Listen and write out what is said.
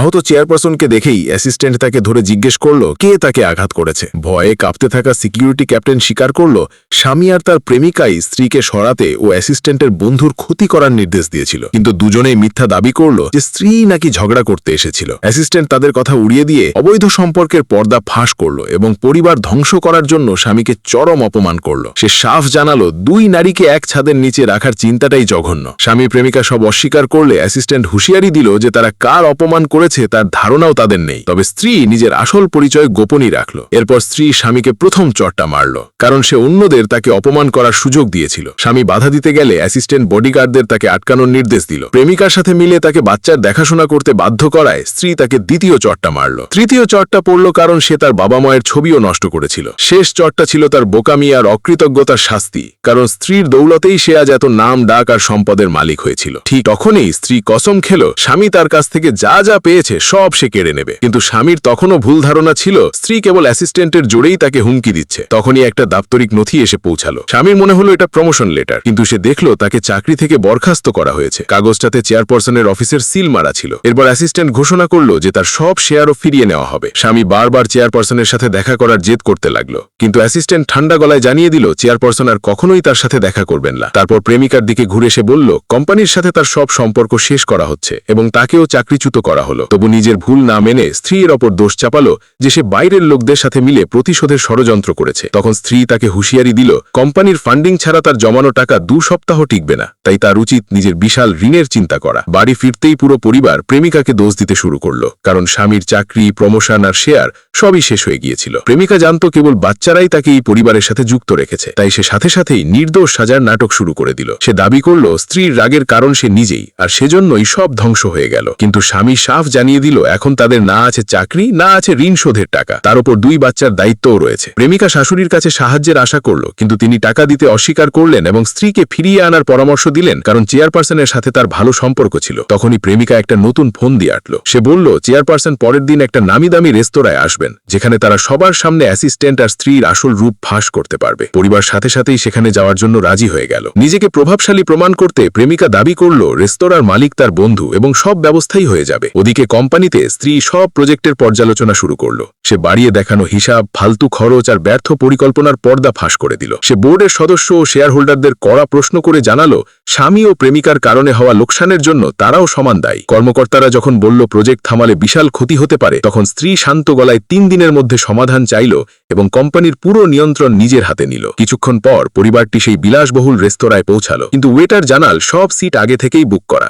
আহত চেয়ারপারসনকে দেখেই অ্যাসিস্ট্যান্ট তাকে ধরে জিজ্ঞেস করলো কে তাকে আঘাত করেছে। ভয়ে কাঁপতে থাকা সিকিউরিটি ক্যাপ্টেন স্বীকার করল স্বামী আর তার প্রেমিকাই স্ত্রীকে সরাতে ও অ্যাসিস্ট্যান্টের বন্ধুর ক্ষতি করার নির্দেশ দিয়েছিল, কিন্তু দুজনেই মিথ্যা দাবি করল যে স্ত্রী নাকি ঝগড়া করতে এসেছিল। অ্যাসিস্ট্যান্ট তাদের কথা উড়িয়ে দিয়ে অবৈধ সম্পর্কের পর্দা ফাঁস করল এবং পরিবার ধ্বংস করার জন্য স্বামীকে চরম অপমান করল। সে সাফ জানালো দুই নারীকে এক ছাদের নিচে রাখার চিন্তাটাই জঘন্য। স্বামী প্রেমিকা সব অস্বীকার করলে অ্যাসিস্ট্যান্ট হুঁশিয়ারি দিল যে তারা কার অপমান করেছে তার ধারণাও তাদের নেই, তবে স্ত্রী নিজের আসল পরিচয় গোপনই রাখল। এরপর স্ত্রী স্বামীকে প্রথম চড়টা মারল, কারণ সে অন্যদের তাকে অপমান করার সুযোগ দিয়েছিল। স্বামী বাধা দিতে গেলে অ্যাসিস্ট্যান্ট বডিগার্ডদের তাকে আটকানোর নির্দেশ দিল। প্রেমিকার সাথে মিলে তাকে বাচ্চার দেখাশোনা করতে বাধ্য করায় স্ত্রী তাকে দ্বিতীয় চড়টা মারল। তৃতীয় চড়টা পড়ল কারণ সে তার বাবা মায়ের ছবিও নষ্ট করেছিল। শেষ চড়টা ছিল তার বোকামি আর অকৃতজ্ঞতার শাস্তি, কারণ স্ত্রীর দৌলতেই সে আজ এত নাম ডাক আর সম্পদের মালিক হয়েছিল। ঠিক তখনই স্ত্রী কসম খেল স্বামী তার কাছ থেকে যা যা পেয়েছে সব সে কেড়ে নেবে, কিন্তু স্বামীর তখনও ভুল ধারণা ছিল স্ত্রী কেবল অ্যাসিস্ট্যান্টের জোরেই তাকে হুমকি দিচ্ছে। তখনই একটা দাপ্তরিক নথি এসে পৌঁছালো। স্বামীর মনে হলো এটা প্রমোশন লেটার, কিন্তু সে দেখল তাকে চাকরি থেকে বরখাস্ত করা হয়েছে। কাগজটাতে চেয়ারপারসনের অফিসের সিল মারা ছিল। এরপর অ্যাসিস্ট্যান্ট ঘোষণা করলো যে তার সব শেয়ারও ফিরিয়ে নেওয়া হবে। স্বামী বারবার চেয়ারপারসনের সাথে দেখা করার জেদ করতে লাগলো, কিন্তু অ্যাসিস্ট্যান্ট ঠান্ডা গলায় জানিয়ে দিল চেয়ারপারসন আর কখনোই তার সাথে দেখা করবেন না। তারপর প্রেমিকার দিকে ঘুরে এসে বলল কোম্পানির সাথে তার সব সম্পর্ক শেষ করা হচ্ছে এবং তাকেও চাকরিচ্যুত করা হলো। তবু নিজের ভুল না মেনে স্ত্রীর ওপর দোষ চাপালো যে সে বাইরের লোকদের সাথে মিলে প্রতিশোধের ষড়যন্ত্র করেছে। তখন স্ত্রী তাকে হুঁশিয়ারি দিল কোম্পানির ফান্ডিং ছাড়া তার জমানো টাকা 2 সপ্তাহ টিকবে না, তাই তার উচিত নিজের বিশাল ঋণের চিন্তা করা। বাড়ি ফিরতেই পুরো পরিবার প্রেমিকাকে দোষ দিতে শুরু করলো, কারণ স্বামীর চাকরি, প্রমোশন আর শেয়ার সবই শেষ হয়ে গিয়েছিল। প্রেমিকা জানত কেবল বাচ্চারাই তাকে এই পরিবারের সাথে যুক্ত রেখেছে, তাই সে সাথে সাথেই নির্দোষ সাজার নাটক শুরু করে দিল। সে দাবি করল স্ত্রীর রাগের কারণ সে নিজেই, আর সেজন্যই সব ধ্বংস হয়ে গেল। কিন্তু স্বামী সাফ জানিয়ে দিল এখন তাদের না আছে চাকরি, না আছে ঋণ শোধের টাকা, তার উপর 2 বাচ্চার দায়িত্বও রয়েছে। প্রেমিকা শাশুড়ির কাছে সাহায্যের আশা করল, কিন্তু তিনি টাকা দিতে অস্বীকার করলেন এবং স্ত্রীকে ফিরিয়ে আনার পরামর্শ দিলেন, কারণ চেয়ারপারসনের সাথে তার ভালো সম্পর্ক ছিল। তখনই প্রেমিকা একটা নতুন ফোন দিয়ে আটল। সে বলল চেয়ারপারসন পরের দিন একটা নামি দামি রেস্তোরাঁয় আসবেন, যেখানে তারা সবার সামনে অ্যাসিস্ট্যান্ট আর স্ত্রীর আসল রূপ ফাঁস করতে পারবে। পরিবার সাথে সাথেই সেখানে যাওয়ার জন্য রাজি হয়ে গেল। নিজেকে প্রভাবশালী প্রমাণ করতে প্রেমিকা দাবি করল রেস্তোরাঁর মালিক তার বন্ধু এবং সব ব্যবস্থাই হয়ে যাবে। ওদিকে কোম্পানিতে স্ত্রী সব প্রজেক্টের পর্যালোচনা শুরু করল। সে বাড়িয়ে দেখানো হিসাব, ফালতু খরচ আর ব্যর্থ পরিকল্পনার পর্দা ফাঁস করে দিল। সে বোর্ডের সদস্য ও শেয়ার হোল্ডারদের কড়া প্রশ্ন করে জানালো স্বামী ও প্রেমিকার কারণে হওয়া লোকসানের জন্য তারাও সমান দায়ী। কর্মকর্তারা যখন বলল প্রজেক্ট থামালে বিশাল ক্ষতি হতে পারে, তখন স্ত্রী শান্ত গলায় 3 দিনের মধ্যে সমাধান চাইল এবং কোম্পানির পুরো নিয়ন্ত্রণ নিজের হাতে নিল। কিছুক্ষণ পর পরিবারটি সেই বিলাসবহুল রেস্তোরাঁয় পৌঁছালো, কিন্তু ওয়েটার জানাল সব সিট আগে থেকেই বুক করা।